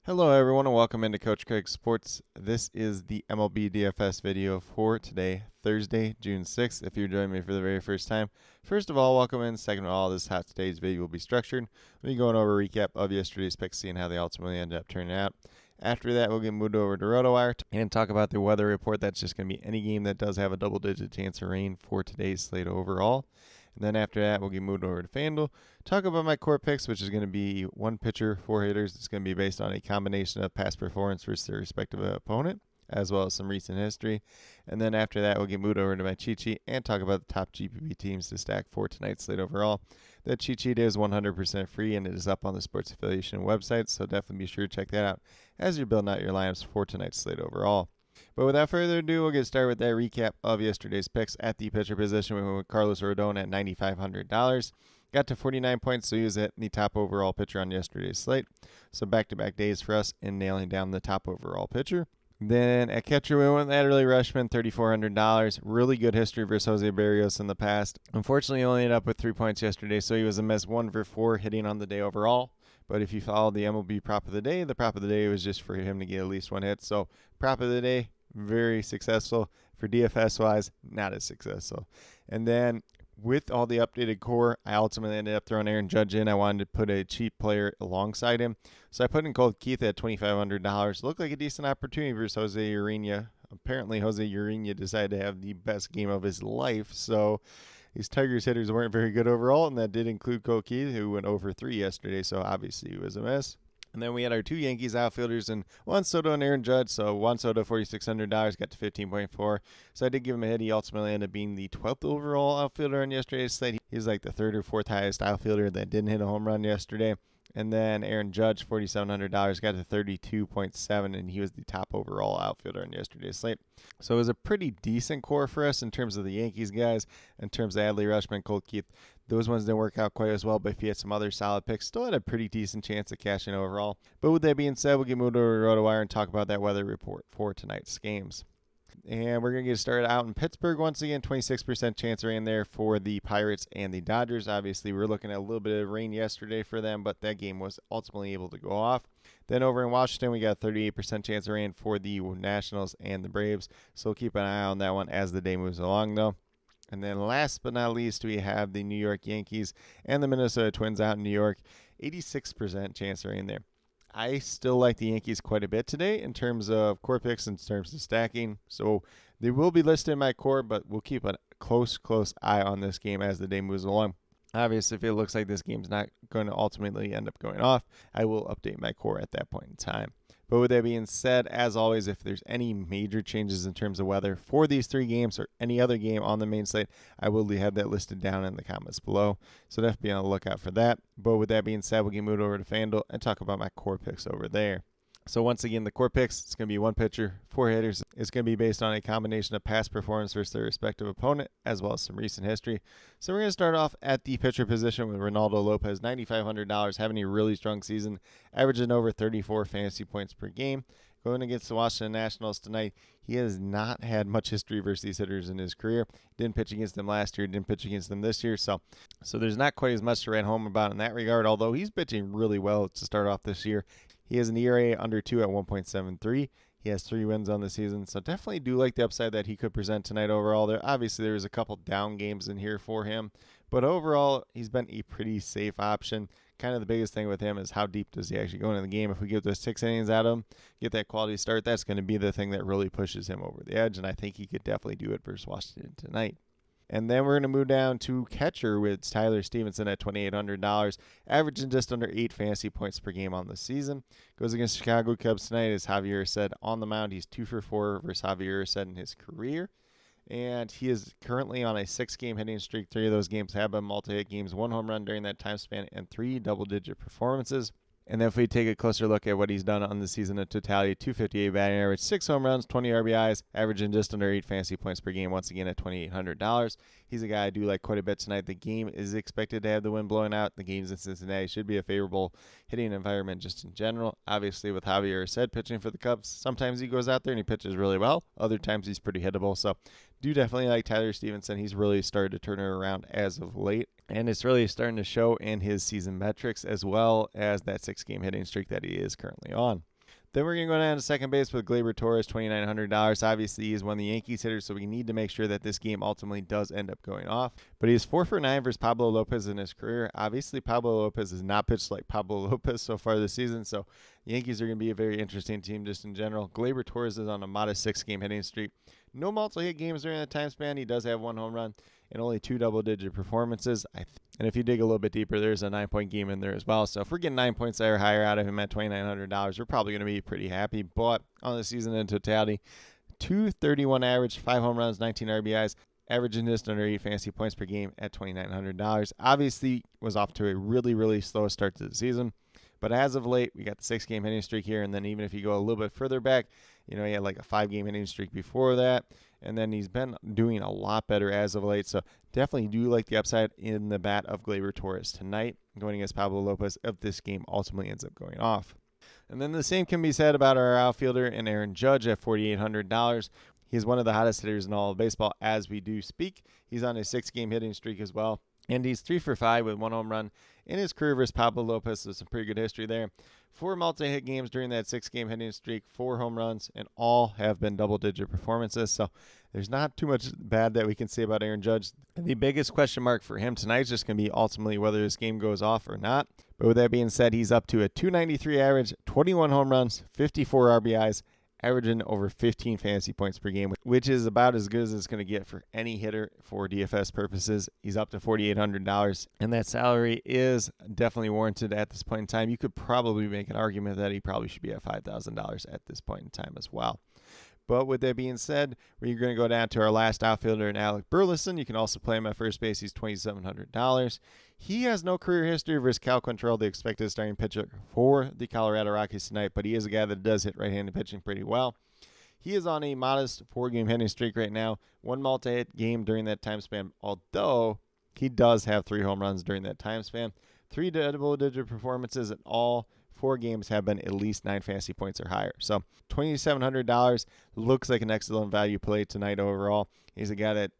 Hello everyone and welcome into Coach Craig Sports. This is the MLB DFS video for today, Thursday, June 6th. If you're joining me for the very first time, first of all, welcome in. Second of all, this is how today's video will be structured. We'll be going over a recap of yesterday's picks, seeing how they ultimately ended up turning out. After that, we'll get moved over to RotoWire and talk about the weather report. That's just going to be any game that does have a double-digit chance of rain for today's slate overall. And then after that, we'll get moved over to FanDuel, talk about my core picks, which is going to be one pitcher, four hitters. It's going to be based on a combination of past performance versus their respective opponent, as well as some recent history. And then after that, we'll get moved over to my cheat sheet and talk about the top GPP teams to stack for tonight's slate overall. That cheat sheet is 100% free, and it is up on the Sports Affiliation website, so definitely be sure to check that out as you're building out your lineups for tonight's slate overall. But without further ado, we'll get started with that recap of yesterday's picks. At the pitcher position, we went with Carlos Rodon at $9,500. Got to 49 points, so he was at the top overall pitcher on yesterday's slate. So back-to-back days for us in nailing down the top overall pitcher. Then at catcher, we went with Adley Rutschman, $3,400. Really good history versus Jose Berrios in the past. Unfortunately, he only ended up with 3 points yesterday, so he was a miss 1 for 4 hitting on the day overall. But if you follow the MLB prop of the day was just for him to get at least one hit. So prop of the day, very successful. For DFS-wise, not as successful. And then with all the updated core, I ultimately ended up throwing Aaron Judge in. I wanted to put a cheap player alongside him. So I put in Colt Keith at $2,500. Looked like a decent opportunity versus Jose Urena. Apparently, Jose Urena decided to have the best game of his life. So these Tigers hitters weren't very good overall, and that did include Colt Keith, who went over 3 yesterday, so obviously he was a miss. And then we had our 2 Yankees outfielders and Juan Soto and Aaron Judge. So Juan Soto, $4,600, got to 15.4. So I did give him a hit. He ultimately ended up being the 12th overall outfielder on yesterday's slate. He was like the 3rd or 4th highest outfielder that didn't hit a home run yesterday. And then Aaron Judge, $4,700, got to 32.7, and he was the top overall outfielder on yesterday's slate. So it was a pretty decent core for us in terms of the Yankees guys, in terms of Adley Rutschman, Colt Keith. Those ones didn't work out quite as well, but if you had some other solid picks, still had a pretty decent chance of cashing overall. But with that being said, we'll get moved over to RotoWire and talk about that weather report for tonight's games. And we're going to get started out in Pittsburgh once again. 26% chance of rain there for the Pirates and the Dodgers. Obviously, we're looking at a little bit of rain yesterday for them, but that game was ultimately able to go off. Then over in Washington, we got 38% chance of rain for the Nationals and the Braves. So we'll keep an eye on that one as the day moves along, though. And then last but not least, we have the New York Yankees and the Minnesota Twins out in New York. 86% chance of rain there. I still like the Yankees quite a bit today in terms of core picks, in terms of stacking. So they will be listed in my core, but we'll keep a close eye on this game as the day moves along. Obviously, if it looks like this game's not going to ultimately end up going off, I will update my core at that point in time. But with that being said, as always, if there's any major changes in terms of weather for these 3 games or any other game on the main slate, I will have that listed down in the comments below. So definitely be on the lookout for that. But with that being said, we'll get moved over to FanDuel and talk about my core picks over there. So once again, the core picks, it's going to be one pitcher, 4 hitters. It's going to be based on a combination of past performance versus their respective opponent, as well as some recent history. So we're going to start off at the pitcher position with Ronaldo Lopez, $9,500, having a really strong season, averaging over 34 fantasy points per game. Going against the Washington Nationals tonight, he has not had much history versus these hitters in his career. Didn't pitch against them last year, didn't pitch against them this year. So there's not quite as much to write home about in that regard, although he's pitching really well to start off this year. He has an ERA under 2 at 1.73. He has 3 wins on the season, so definitely do like the upside that he could present tonight overall. There was a couple down games in here for him, but overall, he's been a pretty safe option. Kind of the biggest thing with him is how deep does he actually go into the game. If we get those 6 innings out of him, get that quality start, that's going to be the thing that really pushes him over the edge, and I think he could definitely do it versus Washington tonight. And then we're going to move down to catcher with Tyler Stevenson at $2,800, averaging just under 8 fantasy points per game on the season. Goes against Chicago Cubs tonight, as Javier said on the mound. He's 2 for 4 versus Javier said in his career. And he is currently on a 6-game hitting streak. 3 of those games have been multi-hit games, 1 home run during that time span, and 3 double-digit performances. And then if we take a closer look at what he's done on the season in totality, 258 batting average, 6 home runs, 20 RBIs, averaging just under 8 fantasy points per game, once again at $2,800. He's a guy I do like quite a bit tonight. The game is expected to have the wind blowing out. The games in Cincinnati should be a favorable hitting environment just in general. Obviously, with Javier said pitching for the Cubs, sometimes he goes out there and he pitches really well. Other times he's pretty hittable. So do definitely like Tyler Stevenson. He's really started to turn it around as of late. And it's really starting to show in his season metrics as well as that 6-game hitting streak that he is currently on. Then we're going to go down to second base with Gleyber Torres, $2,900. Obviously, he is one of the Yankees hitters, so we need to make sure that this game ultimately does end up going off. But he's 4 for 9 versus Pablo Lopez in his career. Obviously, Pablo Lopez has not pitched like Pablo Lopez so far this season, so the Yankees are going to be a very interesting team just in general. Gleyber Torres is on a modest 6-game hitting streak. No multi-hit games during that time span. He does have 1 home run and only 2 double-digit performances. And if you dig a little bit deeper, there's a 9-point game in there as well. So if we're getting 9 points or higher out of him at $2,900, we're probably going to be pretty happy. But on the season in totality, 231 average, 5 home runs, 19 RBIs, averaging just under 8 fantasy points per game at $2,900. Obviously, was off to a really, really slow start to the season. But as of late, we got the 6-game hitting streak here. And then even if you go a little bit further back, he had like a 5-game hitting streak before that. And then he's been doing a lot better as of late. So definitely do like the upside in the bat of Gleyber Torres tonight, going against Pablo Lopez if this game ultimately ends up going off. And then the same can be said about our outfielder and Aaron Judge at $4,800. He's one of the hottest hitters in all of baseball as we do speak. He's on a 6-game hitting streak as well. And he's 3 for 5 with 1 home run in his career versus Pablo Lopez. So some pretty good history there. 4 multi-hit games during that 6-game hitting streak, 4 home runs, and all have been double-digit performances. So there's not too much bad that we can say about Aaron Judge. The biggest question mark for him tonight is just going to be ultimately whether this game goes off or not. But with that being said, he's up to a 293 average, 21 home runs, 54 RBIs, averaging over 15 fantasy points per game, which is about as good as it's going to get for any hitter for DFS purposes. He's up to $4,800, and that salary is definitely warranted at this point in time. You could probably make an argument that he probably should be at $5,000 at this point in time as well. But with that being said, we're going to go down to our last outfielder, Alec Burleson. You can also play him at first base. He's $2,700. He has no career history versus Cal Quantrill, the expected starting pitcher for the Colorado Rockies tonight, but he is a guy that does hit right-handed pitching pretty well. He is on a modest 4-game hitting streak right now, 1 multi-hit game during that time span, although he does have 3 home runs during that time span. 3 double-digit performances in all 4 games have been at least 9 fantasy points or higher. So $2,700 looks like an excellent value play tonight overall. He's a guy that,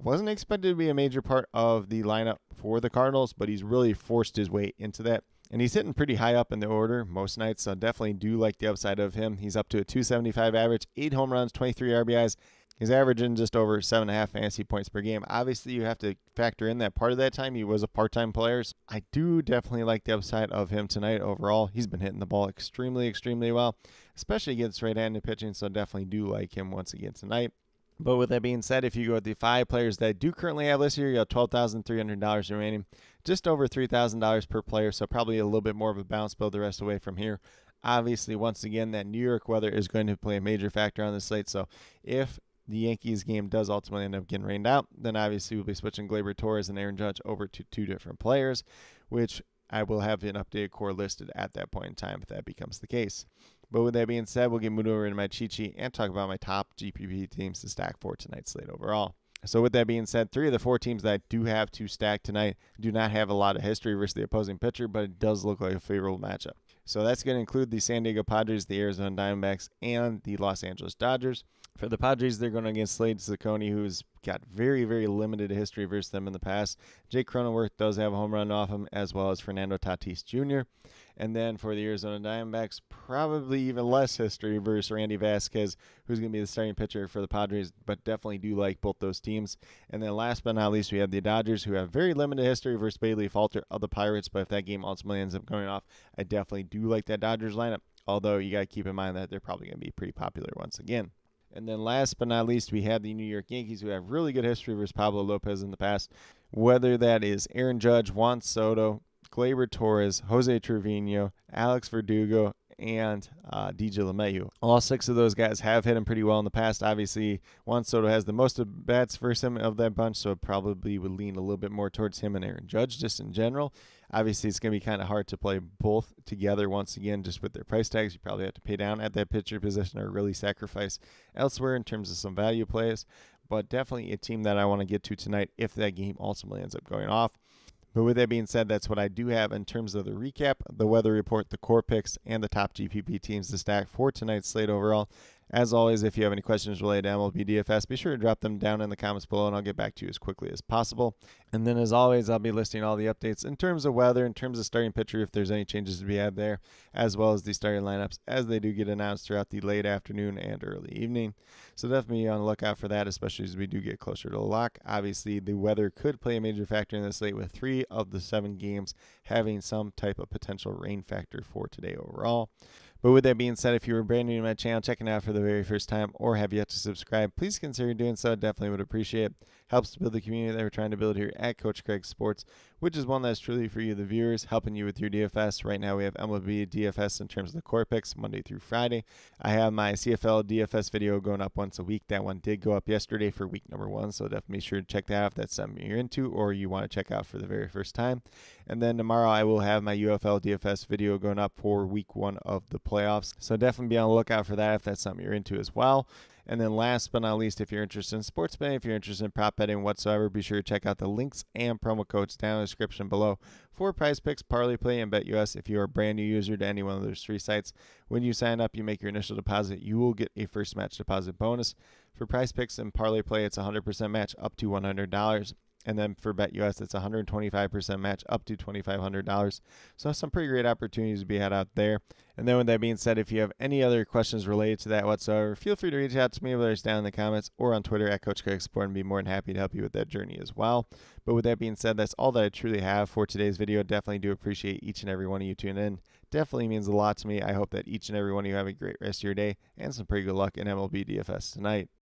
wasn't expected to be a major part of the lineup for the Cardinals, but he's really forced his way into that. And he's hitting pretty high up in the order most nights, so definitely do like the upside of him. He's up to a 275 average, 8 home runs, 23 RBIs. He's averaging just over 7.5 fantasy points per game. Obviously, you have to factor in that part of that time he was a part-time player. So I do definitely like the upside of him tonight overall. He's been hitting the ball extremely, extremely well, especially against right-handed pitching, so definitely do like him once again tonight. But with that being said, if you go with the 5 players that I do currently have listed here, you have $12,300 remaining, just over $3,000 per player, so probably a little bit more of a bounce build the rest of the way from here. Obviously, once again, that New York weather is going to play a major factor on the slate, so if the Yankees game does ultimately end up getting rained out, then obviously we'll be switching Gleyber Torres and Aaron Judge over to 2 different players, which I will have an updated core listed at that point in time if that becomes the case. But with that being said, we'll get moved over into my cheat sheet and talk about my top GPP teams to stack for tonight's slate overall. So with that being said, 3 of the 4 teams that I do have to stack tonight do not have a lot of history versus the opposing pitcher, but it does look like a favorable matchup. So that's going to include the San Diego Padres, the Arizona Diamondbacks, and the Los Angeles Dodgers. For the Padres, they're going against Slade Ciccone, who's got very, very limited history versus them in the past. Jake Cronenworth does have a home run off him, as well as Fernando Tatis Jr. And then for the Arizona Diamondbacks, probably even less history versus Randy Vasquez, who's going to be the starting pitcher for the Padres, but definitely do like both those teams. And then last but not least, we have the Dodgers, who have very limited history versus Bailey Falter of the Pirates, but if that game ultimately ends up going off, I definitely do like that Dodgers lineup, although you got to keep in mind that they're probably going to be pretty popular once again. And then last but not least, we have the New York Yankees, who have really good history versus Pablo Lopez in the past, whether that is Aaron Judge, Juan Soto, Gleyber Torres, Jose Trevino, Alex Verdugo, and DJ LeMahieu. All 6 of those guys have hit him pretty well in the past. Obviously, Juan Soto has the most bats versus him of that bunch, so it probably would lean a little bit more towards him and Aaron Judge just in general. Obviously, it's going to be kind of hard to play both together once again just with their price tags. You probably have to pay down at that pitcher position or really sacrifice elsewhere in terms of some value plays. But definitely a team that I want to get to tonight if that game ultimately ends up going off. But with that being said, that's what I do have in terms of the recap, the weather report, the core picks, and the top GPP teams to stack for tonight's slate overall. As always, if you have any questions related to MLB DFS, be sure to drop them down in the comments below and I'll get back to you as quickly as possible. And then as always, I'll be listing all the updates in terms of weather, in terms of starting pitcher, if there's any changes to be had there, as well as the starting lineups as they do get announced throughout the late afternoon and early evening. So definitely be on the lookout for that, especially as we do get closer to the lock. Obviously, the weather could play a major factor in this slate, with 3 of the 7 games having some type of potential rain factor for today overall. But with that being said, if you were brand new to my channel, checking it out for the very first time, or have yet to subscribe, please consider doing so. Definitely would appreciate it. Helps to build the community that we're trying to build here at Coach Craig Sports, which is one that's truly for you, the viewers, helping you with your DFS. Right now we have MLB DFS in terms of the core picks, Monday through Friday. I have my CFL DFS video going up once a week. That one did go up yesterday for week number 1, so definitely be sure to check that out if that's something you're into or you want to check out for the very first time. And then tomorrow I will have my UFL DFS video going up for week 1 of the playoffs. So definitely be on the lookout for that if that's something you're into as well. And then last but not least, if you're interested in sports betting, if you're interested in prop betting whatsoever, be sure to check out the links and promo codes down in the description below for Prize Picks, Parlay Play, and BetUS. If you're a brand new user to any one of those 3 sites, when you sign up, you make your initial deposit, you will get a first match deposit bonus. For Prize Picks and Parlay Play, it's 100% match up to $100. And then for BetUS, it's 125% match up to $2,500. So some pretty great opportunities to be had out there. And then with that being said, if you have any other questions related to that whatsoever, feel free to reach out to me, whether it's down in the comments or on Twitter at Coach Craig Sport, and be more than happy to help you with that journey as well. But with that being said, that's all that I truly have for today's video. Definitely do appreciate each and every one of you tuning in. Definitely means a lot to me. I hope that each and every one of you have a great rest of your day and some pretty good luck in MLB DFS tonight.